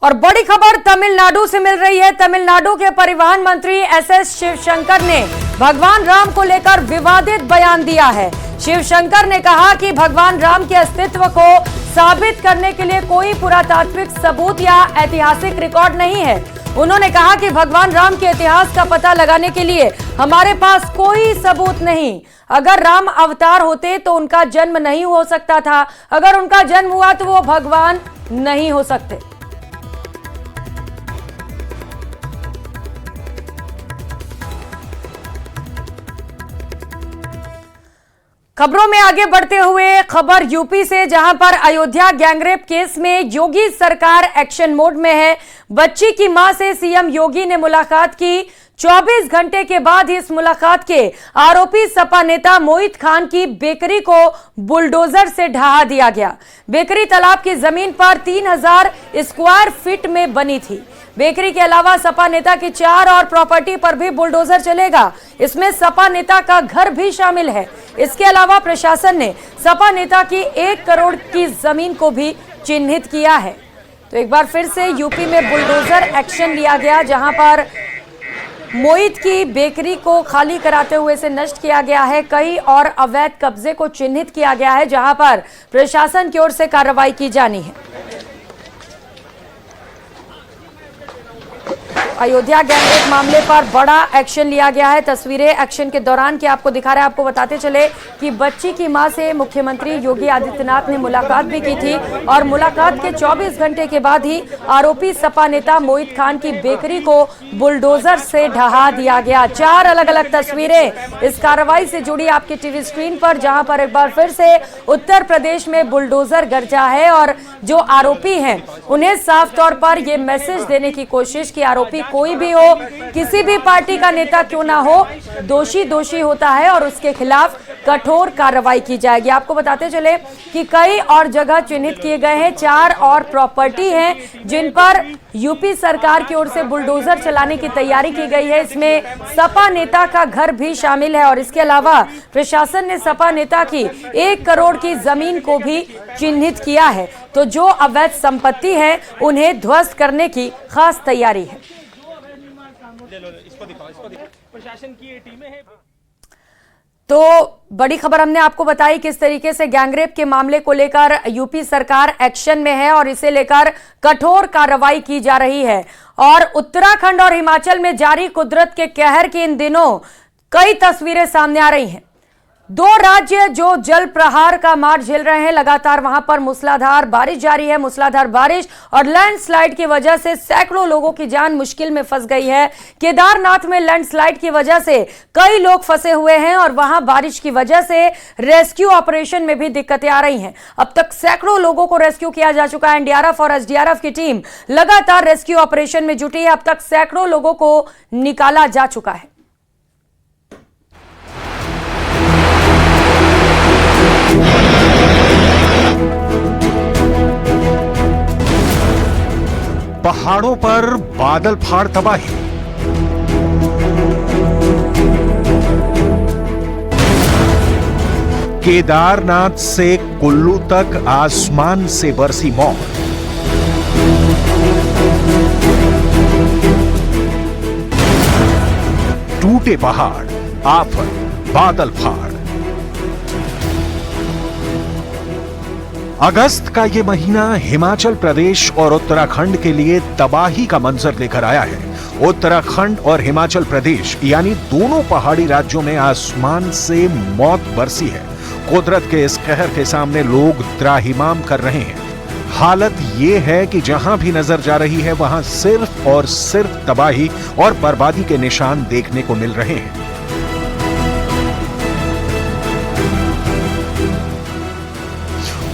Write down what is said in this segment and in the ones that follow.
और बड़ी खबर तमिलनाडु से मिल रही है। तमिलनाडु के परिवहन मंत्री एसएस शिवशंकर ने भगवान राम को लेकर विवादित बयान दिया है। शिवशंकर ने कहा कि भगवान राम के अस्तित्व को साबित करने के लिए कोई पुरातात्विक सबूत या ऐतिहासिक रिकॉर्ड नहीं है। उन्होंने कहा कि भगवान राम के इतिहास का पता लगाने के लिए हमारे पास कोई सबूत नहीं। अगर राम अवतार होते तो उनका जन्म नहीं हो सकता था, अगर उनका जन्म हुआ तो वो भगवान नहीं हो सकते। खबरों में आगे बढ़ते हुए खबर यूपी से, जहां पर अयोध्या गैंगरेप केस में योगी सरकार एक्शन मोड में है। बच्ची की मां से सीएम योगी ने मुलाकात की। 24 घंटे के बाद इस मुलाकात के आरोपी सपा नेता मोहित खान की बेकरी को बुलडोजर से ढहा दिया गया। बेकरी तालाब की जमीन पर 3000 स्क्वायर फीट में बनी थी। बेकरी के अलावा सपा नेता की 4 और प्रॉपर्टी पर भी बुलडोजर चलेगा। इसमें सपा नेता का घर भी शामिल है। इसके अलावा प्रशासन ने सपा नेता की 1 करोड़ की जमीन को भी चिन्हित किया है। तो एक बार फिर से यूपी में बुलडोजर एक्शन लिया गया, जहां पर मोहित की बेकरी को खाली कराते हुए इसे नष्ट किया गया है। कई और अवैध कब्जे को चिन्हित किया गया है, जहां पर प्रशासन की ओर से कार्रवाई की जानी है। अयोध्या गैंगरेप मामले पर बड़ा एक्शन लिया गया है। तस्वीरें एक्शन के दौरान की आपको दिखा रहे हैं। आपको बताते चले कि बच्ची की मां से मुख्यमंत्री योगी आदित्यनाथ ने मुलाकात भी की थी और मुलाकात के 24 घंटे के बाद ही आरोपी सपा नेता मोहित खान की बेकरी को बुलडोजर से ढहा दिया गया। 4 अलग अलग तस्वीरें इस कार्रवाई से जुड़ी आपकी टीवी स्क्रीन पर, जहां पर एक बार फिर से उत्तर प्रदेश में बुलडोजर गरजा है और जो आरोपी हैं उन्हें साफ तौर पर यह मैसेज देने की कोशिश कि आरोपी कोई भी हो, किसी भी पार्टी का नेता क्यों ना हो, दोषी दोषी होता है और उसके खिलाफ कठोर कार्रवाई की जाएगी। आपको बताते चले कि कई और जगह चिन्हित किए गए हैं। 4 और प्रॉपर्टी हैं जिन पर यूपी सरकार की ओर से बुलडोजर चलाने की तैयारी की गई है। इसमें सपा नेता का घर भी शामिल है और इसके अलावा प्रशासन ने सपा नेता की 1 करोड़ की जमीन को भी चिन्हित किया है। तो जो अवैध संपत्ति है उन्हें ध्वस्त करने की खास तैयारी है। प्रशासन की टीमें हैं। तो बड़ी खबर हमने आपको बताई किस तरीके से गैंगरेप के मामले को लेकर यूपी सरकार एक्शन में है और इसे लेकर कठोर कार्रवाई की जा रही है। और उत्तराखंड और हिमाचल में जारी कुदरत के कहर की इन दिनों कई तस्वीरें सामने आ रही हैं। 2 राज्य जो जल प्रहार का मार झेल रहे हैं। लगातार वहां पर मूसलाधार बारिश जारी है। मूसलाधार बारिश और लैंडस्लाइड की वजह से सैकड़ों लोगों की जान मुश्किल में फंस गई है। केदारनाथ में लैंडस्लाइड की वजह से कई लोग फंसे हुए हैं और वहां बारिश की वजह से रेस्क्यू ऑपरेशन में भी दिक्कतें आ रही हैं। अब तक सैकड़ों लोगों को रेस्क्यू किया जा चुका है। एनडीआरएफ और एसडीआरएफ की टीम लगातार रेस्क्यू ऑपरेशन में जुटी है। अब तक सैकड़ों लोगों को निकाला जा चुका है। पहाड़ों पर बादल फाड़ तबाही, केदारनाथ से कुल्लू तक आसमान से बरसी मौत। टूटे पहाड़, आफत, बादल फाड़। अगस्त का ये महीना हिमाचल प्रदेश और उत्तराखंड के लिए तबाही का मंजर लेकर आया है। उत्तराखंड और हिमाचल प्रदेश यानी दोनों पहाड़ी राज्यों में आसमान से मौत बरसी है। कुदरत के इस कहर के सामने लोग त्राहिमाम कर रहे हैं। हालत ये है कि जहां भी नजर जा रही है वहां सिर्फ और सिर्फ तबाही और बर्बादी के निशान देखने को मिल रहे हैं।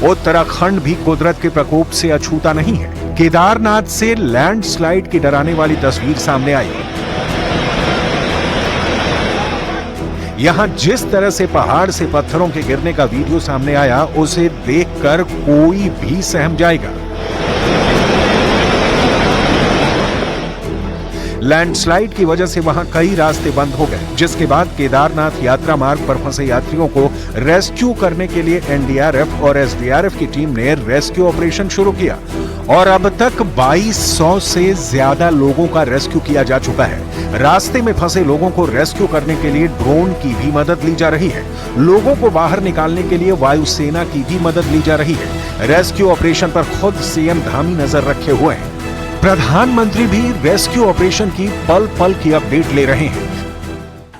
उत्तराखंड भी कुदरत के प्रकोप से अछूता नहीं है। केदारनाथ से लैंडस्लाइड की डराने वाली तस्वीर सामने आई। यहां जिस तरह से पहाड़ से पत्थरों के गिरने का वीडियो सामने आया, उसे देखकर कोई भी सहम जाएगा। लैंडस्लाइड की वजह से वहां कई रास्ते बंद हो गए, जिसके बाद केदारनाथ यात्रा मार्ग पर फंसे यात्रियों को रेस्क्यू करने के लिए एनडीआरएफ और एसडीआरएफ की टीम ने रेस्क्यू ऑपरेशन शुरू किया और अब तक 2200 से ज्यादा लोगों का रेस्क्यू किया जा चुका है। रास्ते में फंसे लोगों को रेस्क्यू करने के लिए ड्रोन की भी मदद ली जा रही है। लोगों को बाहर निकालने के लिए वायुसेना की भी मदद ली जा रही है। रेस्क्यू ऑपरेशन पर खुद सीएम धामी नजर रखे हुए हैं। प्रधानमंत्री भी रेस्क्यू ऑपरेशन की पल पल की अपडेट ले रहे हैं।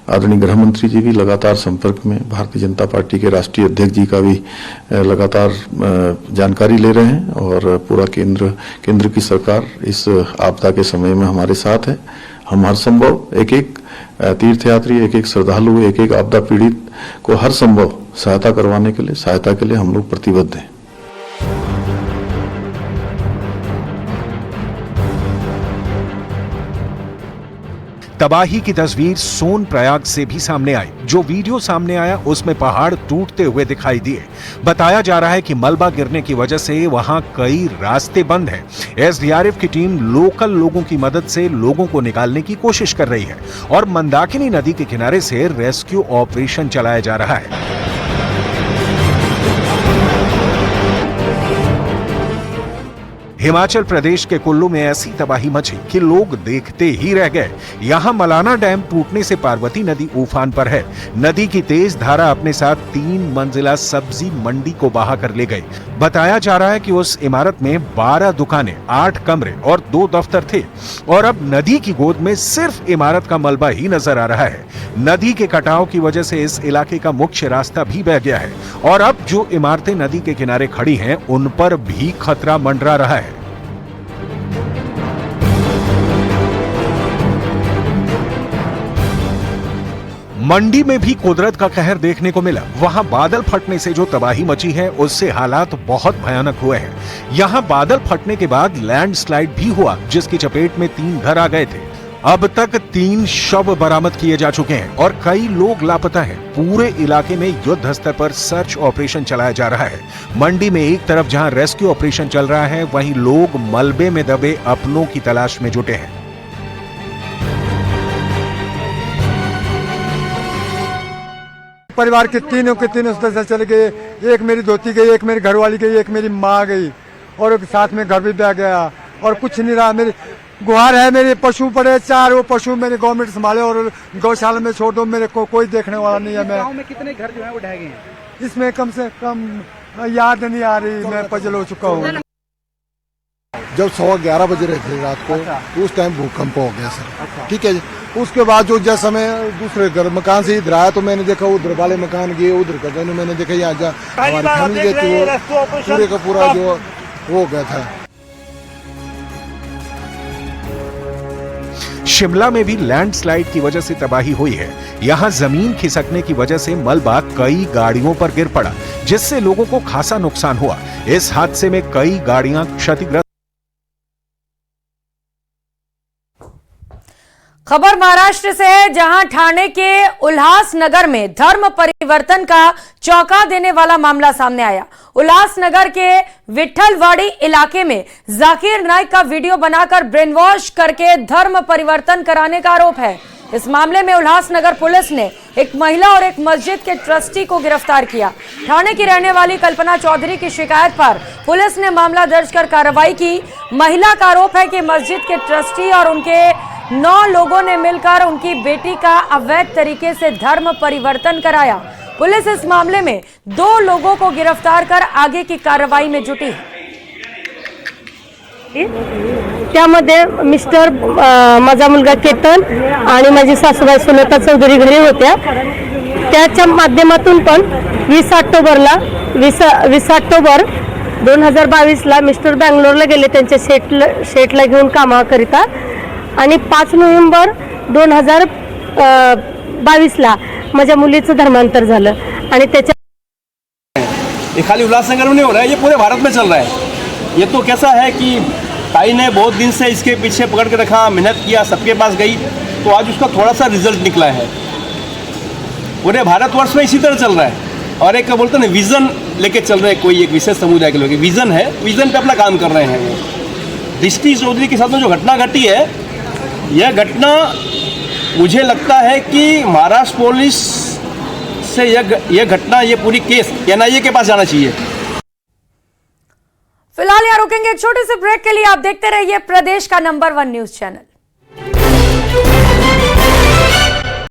आदरणीय गृह मंत्री जी भी लगातार संपर्क में, भारतीय जनता पार्टी के राष्ट्रीय अध्यक्ष जी का भी लगातार जानकारी ले रहे हैं और पूरा केंद्र की सरकार इस आपदा के समय में हमारे साथ है। हम हर संभव एक एक तीर्थयात्री, एक एक श्रद्धालु, एक एक आपदा पीड़ित को हर संभव सहायता के लिए हम लोग प्रतिबद्ध हैं। तबाही की तस्वीर सोनप्रयाग से भी सामने आई। जो वीडियो सामने आया उसमें पहाड़ टूटते हुए दिखाई दिए। बताया जा रहा है कि मलबा गिरने की वजह से वहां कई रास्ते बंद हैं। एसडीआरएफ की टीम लोकल लोगों की मदद से लोगों को निकालने की कोशिश कर रही है और मंदाकिनी नदी के किनारे से रेस्क्यू ऑपरेशन चलाया जा रहा है। हिमाचल प्रदेश के कुल्लू में ऐसी तबाही मची कि लोग देखते ही रह गए। यहाँ मलाना डैम टूटने से पार्वती नदी उफान पर है। नदी की तेज धारा अपने साथ 3 मंजिला सब्जी मंडी को बहा कर ले गई। बताया जा रहा है कि उस इमारत में 12 दुकानें, 8 कमरे और 2 दफ्तर थे और अब नदी की गोद में सिर्फ इमारत का मलबा ही नजर आ रहा है। नदी के कटाव की वजह से इस इलाके का मुख्य रास्ता भी बह गया है और अब जो इमारतें नदी के किनारे खड़ी हैं उन पर भी खतरा मंडरा रहा है। मंडी में भी कुदरत का कहर देखने को मिला। वहां बादल फटने से जो तबाही मची है उससे हालात बहुत भयानक हुए हैं। यहां बादल फटने के बाद लैंडस्लाइड भी हुआ जिसकी चपेट में 3 घर आ गए थे। अब तक 3 शव बरामद किए जा चुके हैं और कई लोग लापता हैं। पूरे इलाके में युद्ध स्तर पर सर्च ऑपरेशन चलाया जा रहा है। मंडी में एक तरफ जहां रेस्क्यू ऑपरेशन चल रहा है, वहीं लोग मलबे में दबे अपनों की तलाश में जुटे हैं। परिवार के तीनों सदस्य चले गए। एक मेरी धोती गई, एक मेरी घरवाली गई, एक मेरी माँ गई और साथ में घर भी बह गया और कुछ नहीं रहा। मेरी गुहार है, मेरे पशु पड़े 4, वो पशु मैंने गवर्नमेंट संभाले और गौशाला में छोड़ दो। मेरे को कोई देखने वाला नहीं है। गांव में कितने घर जो है वो ढह गए हैं? इसमें कम से कम याद नहीं आ रही, मैं पजल हो चुका हूँ। जब 11:15 बजे रहे थे रात को, उस टाइम भूकंप हो गया सर। ठीक है जी। उसके बाद जो जैसा मैं दूसरे घर मकान से इधर आया तो मैंने देखा उधर वाले मकान गए, उधर का मैंने देखा यहाँ जा हमारी फैमिली गई थी, वो पूरे का पूरा जो हो गया था। शिमला में भी लैंडस्लाइड की वजह से तबाही हुई है। यहाँ जमीन खिसकने की वजह से मलबा कई गाड़ियों पर गिर पड़ा जिससे लोगों को खासा नुकसान हुआ। इस हादसे में कई गाड़ियां क्षतिग्रस्त। खबर महाराष्ट्र से है, जहां ठाणे के उल्हासनगर में धर्म परिवर्तन का चौंका देने वाला मामला सामने आया। उल्हासनगर के विठलवाड़ी इलाके में जाकिर नाइक का वीडियो बनाकर ब्रेन वॉश करके धर्म परिवर्तन कराने का आरोप है। इस मामले में उल्हासनगर पुलिस ने एक महिला और एक मस्जिद के ट्रस्टी को गिरफ्तार किया। ठाणे की रहने वाली कल्पना चौधरी की शिकायत पर पुलिस ने मामला दर्ज कर कार्रवाई की। महिला का आरोप है कि मस्जिद के ट्रस्टी और उनके 9 लोगों ने मिलकर उनकी बेटी का अवैध तरीके से धर्म परिवर्तन कराया। पुलिस इस मामले में 2 लोगों को गिरफ्तार कर आगे की कार्रवाई में जुटी है। त्यामध्ये मिस्टर माझा मुलगा केतन आणि माझी सासूबाई सुनेता चौधरी घरी होत्या। त्याच्या माध्यमातून पण 20 ऑक्टोबर 2022ला मिस्टर बँगलोरला गेले त्यांच्या शेटला घेऊन कामाकरिता आणि 5 नोव्हेंबर 2022ला माझ्या मुलीचं धर्मांतर झालं आणि त्याच्या ये खाली उल्लासनगर में नहीं हो रहा है, ये पूरे भारत में चल रहा है। ये तो कैसा है कि ताई ने बहुत दिन से इसके पीछे पकड़ के रखा, मेहनत किया, सबके पास गई, तो आज उसका थोड़ा सा रिजल्ट निकला है। पूरे भारतवर्ष में इसी तरह चल रहा है और एक बोलते हैं विजन लेके चल रहे हैं, कोई एक विशेष समुदाय के लोग विजन है, विजन पे अपना काम कर रहे हैं। वो दृष्टि चौधरी के साथ में जो घटना घटी है यह घटना मुझे लगता है कि महाराष्ट्र पुलिस से यह घटना, ये पूरी केस एनआईए के पास जाना चाहिए। फिलहाल यहाँ रुकेंगे एक छोटे से ब्रेक के लिए। आप देखते रहिए प्रदेश का नंबर 1 न्यूज चैनल।